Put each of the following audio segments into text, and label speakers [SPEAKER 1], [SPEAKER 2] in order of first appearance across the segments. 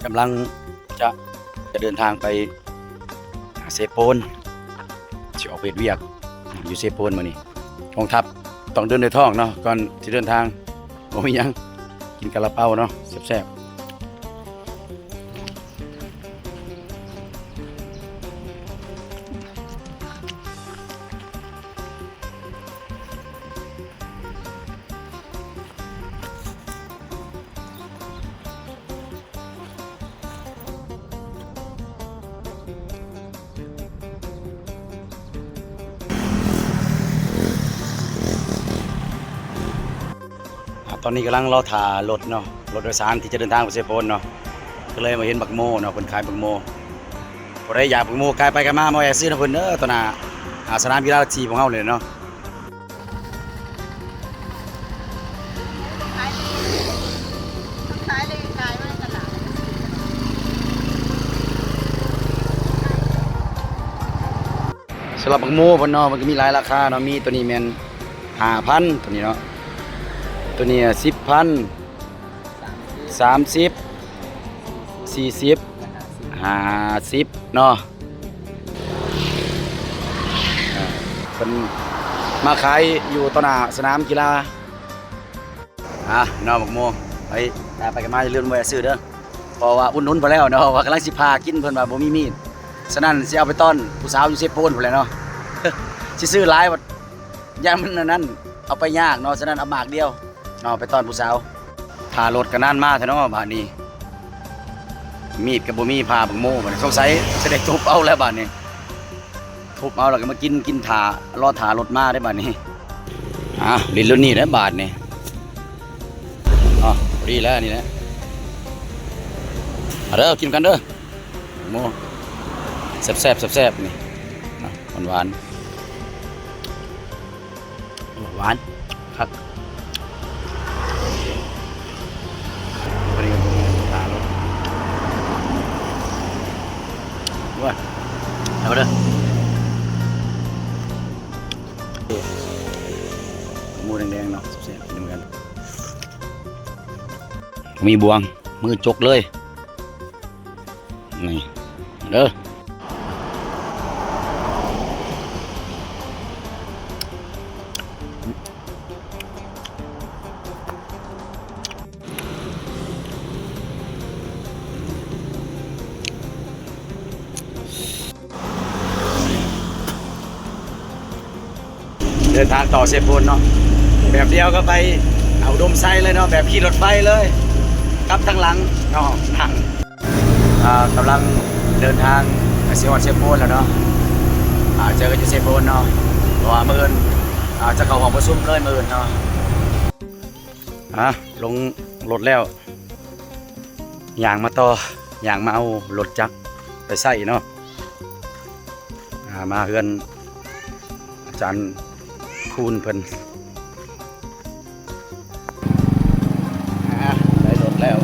[SPEAKER 1] กำลังจะเดินทางไปเซโปนสิออกไปเวียกอยู่เซโปนมื้อนี้กองทัพต้องเดินด้วยท้องเนาะก่อนที่เดินทางบ่มีหยังกินกะละเปาเนาะแซ่บตอนนี้กำลังรอถ่ารถเนาะรถโดยสารที่จะเดินทางไปเซโปนเนาะก็เลยมาเห็นบักโมเนาะเพิ่นขายบักโมบ่ได้อยากบักโมกลายไปกันมาแวะซื้อนะเพิ่นเด้อตอนน่ะสนามกีฬาทีของเฮาเลยเนาะสำหรับบักโมเพิ่นเนาะมันก็มีหลายราคาเนาะมีตัวนี้แม่น 5,000 ตัวนี้เนาะตัวนี้ 10,000 30 40 50เนาะเป็นมาขายอยู่ต่อหน้าสนามกีฬาเนาะบักโมไปกันมาอย่าลืมแวะซื้อเด้อเพราะว่าอุ่นนุนพอแล้วเนาะว่ากำลังสิพากินเพิ่นว่าบ่มีมีดฉะนั้นสิเอาไปต้อนผู้สาวอยู่เซโปนพุ่นแหละเนาะ สิซื้อหลายว่าย่างมันนั้นเอาไปยากเนาะฉะนั้นเอาหมากเดียวเนาะไปต้อนผู้สาวพารถก็นานมาแท้เนาะบาดนี้มีดก็บ่มีพาบักโมบัดนี้สงสัยจะได้ทุบเอาแล้วบาดนี้ทุบเอาแล้วก็มากินถ่ารอถ่ารถมาได้บาดนี้ลิ้นรุ่นนี้ได้บาดนี้ดีแล้วนี่แหละเด้อกินกันเด้อโมแซ่บๆนี่หวานหวานครับพอดีถ่ารถว้าเอาเด้อหมูแดงๆเนาะแซ่บๆกินกันมีบวงมือจกเลยนี่เด้อเดินทางต่อเซโปนเนาะแบบเดียวก็ไปเอาดมไซเลยเนาะแบบขี่รถไฟเลยกลับทางหลังเนาะทางกำลังเดินทางไปเซโปนแล้วเนาะเจอกันที่เซโปนเนาะเพราะว่ามื้ออื่นจะเข้าห้องประชุมเลยมื้ออื่นเนาะลงรถแล้วมาต่อมาเอารถจักรไปใส่เนาะมาเฮือนอาจารย์คูณเพิ่นได้รถแล้ว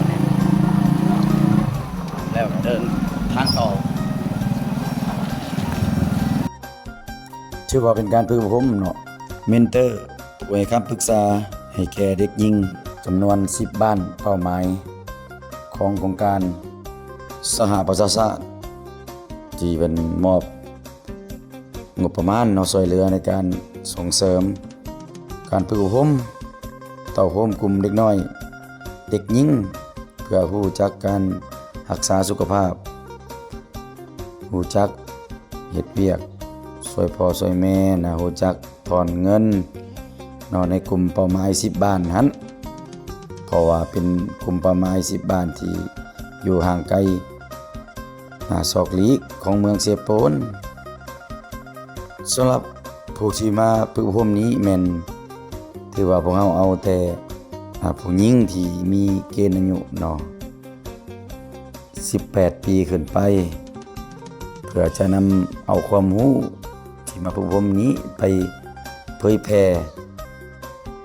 [SPEAKER 1] เดินทางต่อชื่อว่าเป็นการฝึกอบรมเนาะเมนเตอร์ไว้คำปรึกษาให้แก่เด็กหญิงจำนวน10บ้านเป้าหมายของโครงการสหประชาชาติที่เป็นมอบงบประมาณเนาะช่วยเหลือในการส่งเสริมการฝึกอบรมต่อโฮมกลุ่มเด็กน้อยเด็กหญิงเพื่อรู้จักการรักษาสุขภาพรู้จักเฮ็ดเวียกช่วยพ่อช่วยแม่นะรู้จักถอนเงินเนาะในกลุ่มเป้าหมาย10บ้านหั้นเพราะว่าเป็นกลุ่มเป้าหมาย10บ้านที่อยู่ห่างไกลซอกหลีกของเมืองเซโปนสำหรับผู้ที่มาฝึกอบรมนี้แม่นถือว่าพวกเราเอาแต่ผู้หญิงที่มีเกณฑ์อายุเนาะ18 ปีขึ้นไปเพื่อจะนำเอาความรู้ที่มาฝึกอบรมนี้ไปเผยแพร่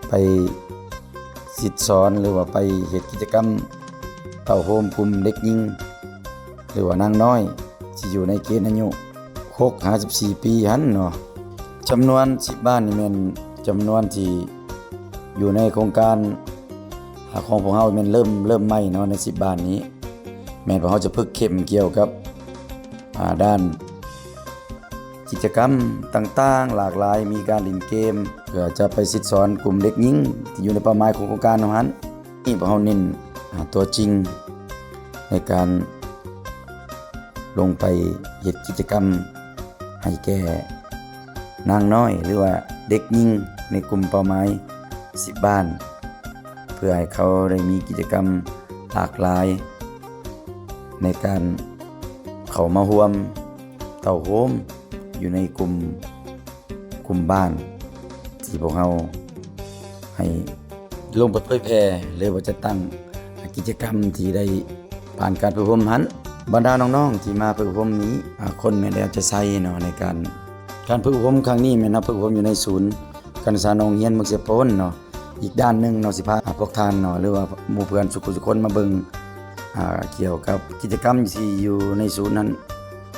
[SPEAKER 1] ไปสิสอนหรือว่าไปเฮ็ดกิจกรรมเต้าโฮมกลุ่มเด็กหญิงหรือว่านางน้อยที่อยู่ในเกณฑ์อายุ54 ปีหั้นเนาะจำนวน10บ้านนี่แม่นจำนวนที่อยู่ในโครงการของพวกเฮาแม่นเริ่มใหม่เนาะใน10บ้านนี้ แม้ว่าเขาจะฝึกเข้มเกี่ยวกับด้านกิจกรรมต่างๆหลากหลายมีการเล่นเกมเพื่อจะไปสิทธิสอนกลุ่มเด็กหญิงที่อยู่ในเป้าหมายของโครงการนั้นนี่พวกเขาเน้นตัวจริงในการลงไปเฮ็ดกิจกรรมให้แก่นางน้อยหรือว่าเด็กหญิงในกลุ่มเป้าหมาย10บ้านเพื่อให้เขาได้มีกิจกรรมหลากหลายในการเข้ามาร่วมเต้าโฮมอยู่ในกลุ่มบ้านที่พวกเราให้ลงไปเผยแพร่หรือว่าจะตั้งกิจกรรมที่ได้ผ่านการฝึกอบรมหันบรรดาน้องๆที่มาฝึกอบรมนี้คนแม่นแล้วจะใช้เนาะในการฝึกอบรมครั้งนี้แม่นฝึกอบรมอยู่ในศูนย์การศึกษาน้องเฮียนเมืองเสียโปนเนาะอีกด้านนึงเนาะสิพาพวกท่านเนาะหรือว่าหมู่เพื่อนทุกคนมาเบิ่งเกี่ยวกับกิจกรรมที่อยู่ในศูนย์นั้น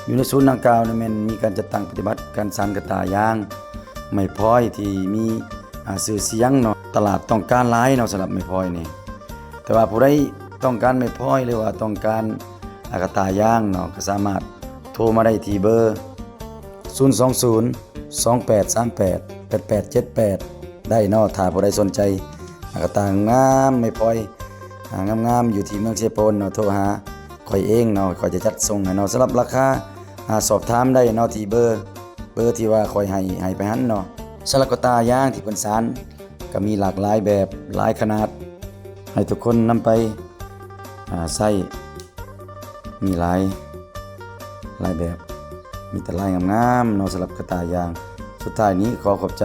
[SPEAKER 1] อยู่ในศูนย์ดังกล่าวนี่แม่นมีการจัดตั้งปฏิบัติการสานกระตายางไม้พลอยที่มีชื่อเสียงเนาะตลาดต้องการหลายเนาะสำหรับไม้พลอยนี่แต่ว่าผู้ใดต้องการไม้พลอยหรือว่าต้องการกระตายางเนาะก็สามารถโทรมาได้ที่เบอร์020 2838 8878ได้เนาะถ้าผู้ใดสนใจกระตางามไม้พลอยงามๆอยู่ที่เมืองเชยโปนเนาะโทรหาข่อยเองเนาะข่อยจะจัดส่งให้เนาะสำหรับราคาสอบถามได้เนาะที่เบอร์ที่ว่าข่อยให้ไปหันเนาะสำหรับกระตายางที่เพิ่นสานก็มีหลากหลายแบบหลายขนาดให้ทุกคนนำไปใช้มีหลายแบบมีแต่ลายงามๆเนาะสำหรับกระตายางสุดท้ายนี้ขอขอบใจ